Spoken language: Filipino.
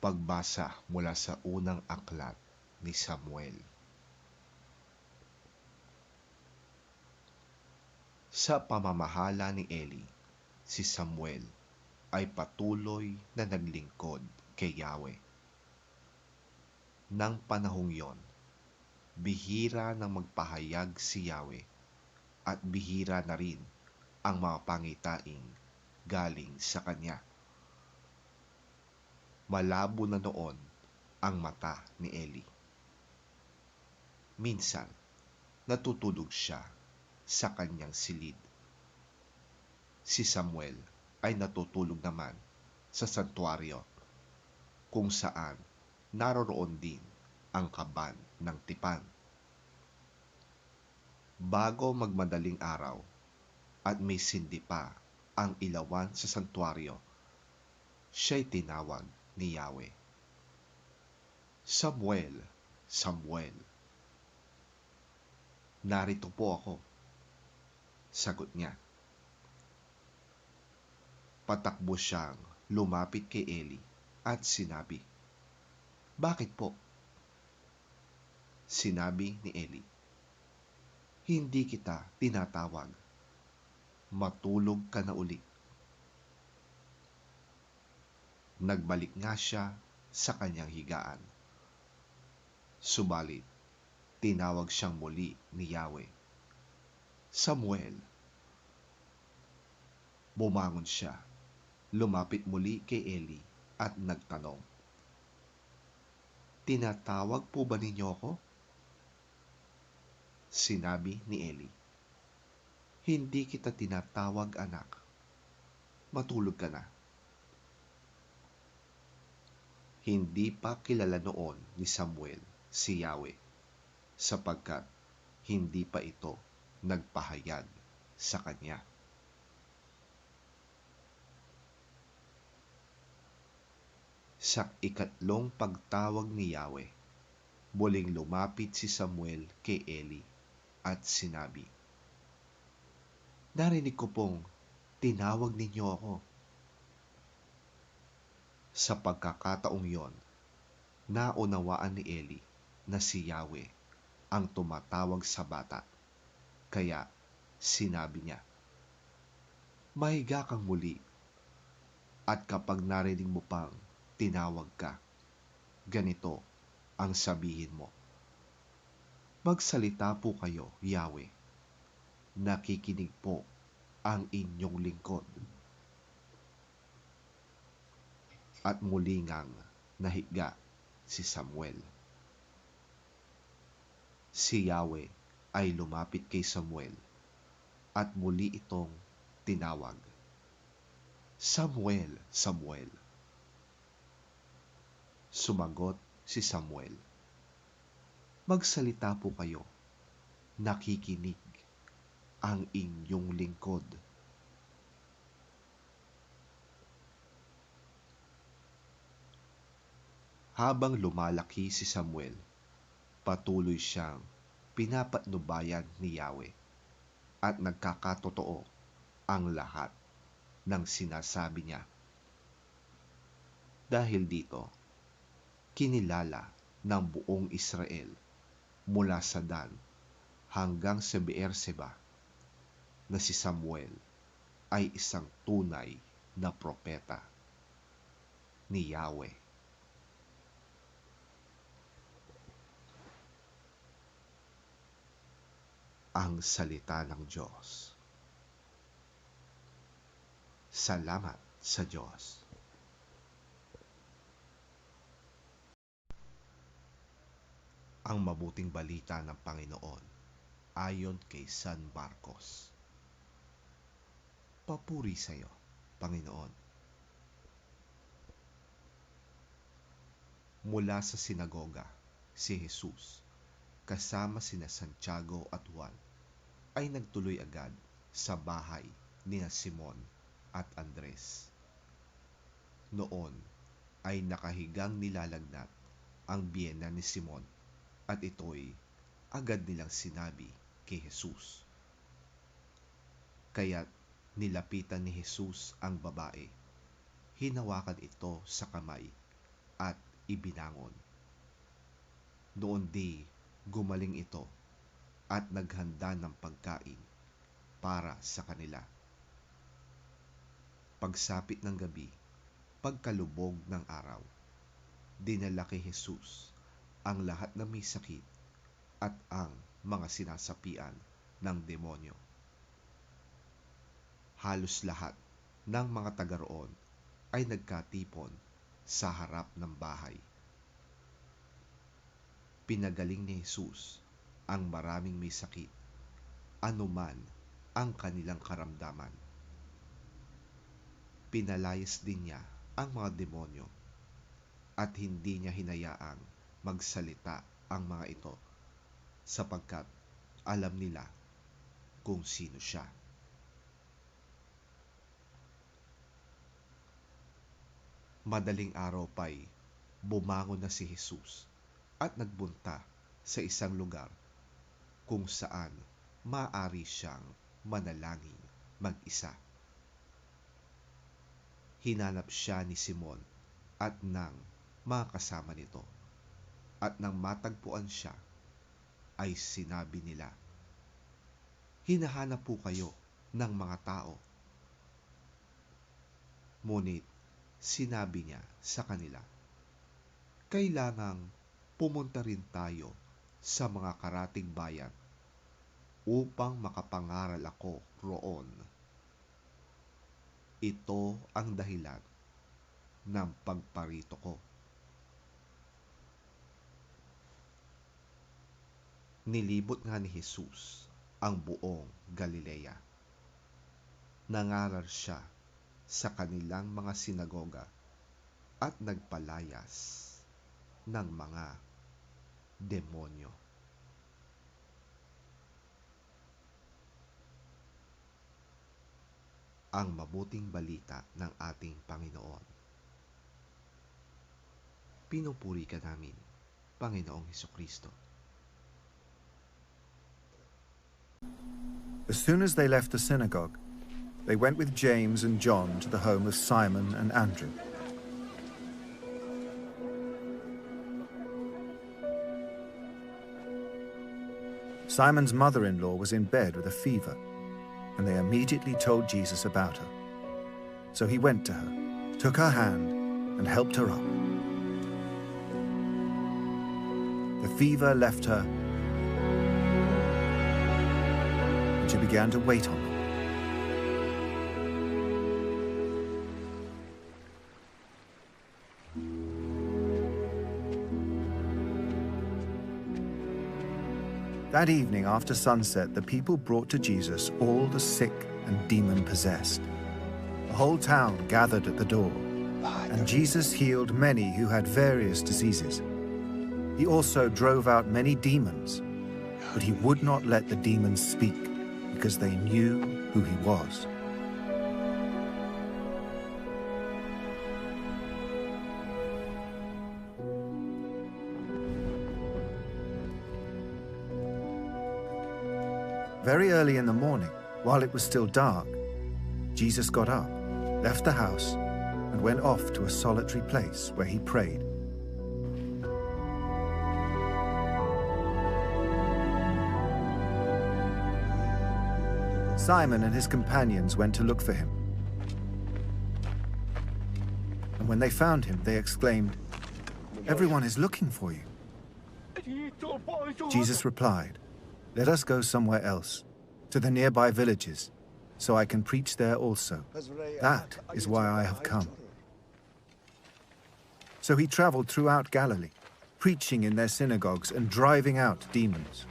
Pagbasa mula sa unang aklat ni Samuel. Sa pamamahala ni Eli, si Samuel ay patuloy na naglingkod kay Yahweh. Nang panahong yon, bihira nang magpahayag si Yahweh at bihira na rin ang mga pangitaing galing sa kanya. Malabo na noon ang mata ni Eli. Minsan, natutulog siya sa kanyang silid. Si Samuel ay natutulog naman sa santuaryo kung saan naroroon din ang kaban ng tipan. Bago magmadaling araw at may sindi pa ang ilawan sa santuaryo, siya'y tinawag ni Yahweh. Samuel, Samuel. Narito po ako, sagot niya. Patakbo siyang lumapit kay Eli at sinabi, "Bakit po?" Sinabi ni Eli, "Hindi kita tinatawag. Matulog ka na uli." Nagbalik nga siya sa kanyang higaan. Subalit, tinawag siyang muli ni Yahweh, "Samuel." Bumangon siya, lumapit muli kay Eli at nagtanong, "Tinatawag po ba ninyo ako?" Sinabi ni Eli, "Hindi kita tinatawag, anak. Matulog ka na." Hindi pa kilala noon ni Samuel si Yahweh sapagkat hindi pa ito nagpahayag sa kanya. Sa ikatlong pagtawag ni Yahweh, muling lumapit si Samuel kay Eli at sinabi, "Narinig ko pong tinawag ninyo ako." Sa pagkakataong yon, naunawaan ni Eli na si Yahweh ang tumatawag sa bata. Kaya sinabi niya, "Mahiga kang muli, at kapag narinig mo pang tinawag ka, ganito ang sabihin mo, 'Magsalita po kayo, Yahweh. Nakikinig po ang inyong lingkod." At muli ngang nahiga si Samuel. Si Yahweh ay lumapit kay Samuel at muli itong tinawag, "Samuel, Samuel." Sumagot si Samuel, "Magsalita po kayo. Nakikinig ang inyong lingkod." Habang lumalaki si Samuel, patuloy siyang pinapatnubayan ni Yahweh at nagkakatotoo ang lahat ng sinasabi niya. Dahil dito, kinilala ng buong Israel mula sa Dan hanggang sa Beerseba na si Samuel ay isang tunay na propeta ni Yahweh. Ang salita ng Diyos. Salamat sa Diyos. Ang mabuting balita ng Panginoon ayon kay San Marcos. Papuri sa iyo, Panginoon. Mula sa sinagoga, si Jesus, kasama sina Santiago at Juan, ay nagtuloy agad sa bahay ni Simon at Andres. Noon ay nakahigang nilalagnat ang biyena ni Simon at ito'y agad nilang sinabi kay Jesus. Kaya't nilapitan ni Jesus ang babae, hinawakan ito sa kamay at ibinangon. Noon di gumaling ito at naghanda ng pagkain para sa kanila. Pagsapit ng gabi, pagkalubog ng araw, dinala kay Jesus ang lahat ng may sakit at ang mga sinasapian ng demonyo. Halos lahat ng mga taga roon ay nagkatipon sa harap ng bahay. Pinagaling ni Jesus ang maraming may sakit, anuman ang kanilang karamdaman. Pinalayas din niya ang mga demonyo at hindi niya hinayaang magsalita ang mga ito sapagkat alam nila kung sino siya. Madaling araw pa'y bumangon na si Jesus at nagbunta sa isang lugar kung saan maaari siyang manalangin mag-isa. Hinanap siya ni Simon at ng mga kasama nito, at nang matagpuan siya ay sinabi nila, "Hinahanap po kayo ng mga tao." Ngunit sinabi niya sa kanila, "Kailangang pumunta rin tayo sa mga karatig bayan upang makapangaral ako roon. Ito ang dahilan ng pagparito ko." Nilibot nga ni Jesus ang buong Galilea. Nangaral siya sa kanilang mga sinagoga at nagpalayas ng mga demonyo. Ang mabuting balita ng ating Panginoon. Pinupuri ka namin, Panginoong Hesukristo. As soon as they left the synagogue, they went with James and John to the home of Simon and Andrew. Simon's mother-in-law was in bed with a fever, and they immediately told Jesus about her. So he went to her, took her hand, and helped her up. The fever left her, and she began to wait on them. That evening after sunset, the people brought to Jesus all the sick and demon-possessed. The whole town gathered at the door, and Jesus healed many who had various diseases. He also drove out many demons, but he would not let the demons speak because they knew who he was. Very early in the morning, while it was still dark, Jesus got up, left the house, and went off to a solitary place where he prayed. Simon and his companions went to look for him. And when they found him, they exclaimed, "Everyone is looking for you." Jesus replied, "Let us go somewhere else, to the nearby villages, so I can preach there also. That is why I have come." So he traveled throughout Galilee, preaching in their synagogues and driving out demons.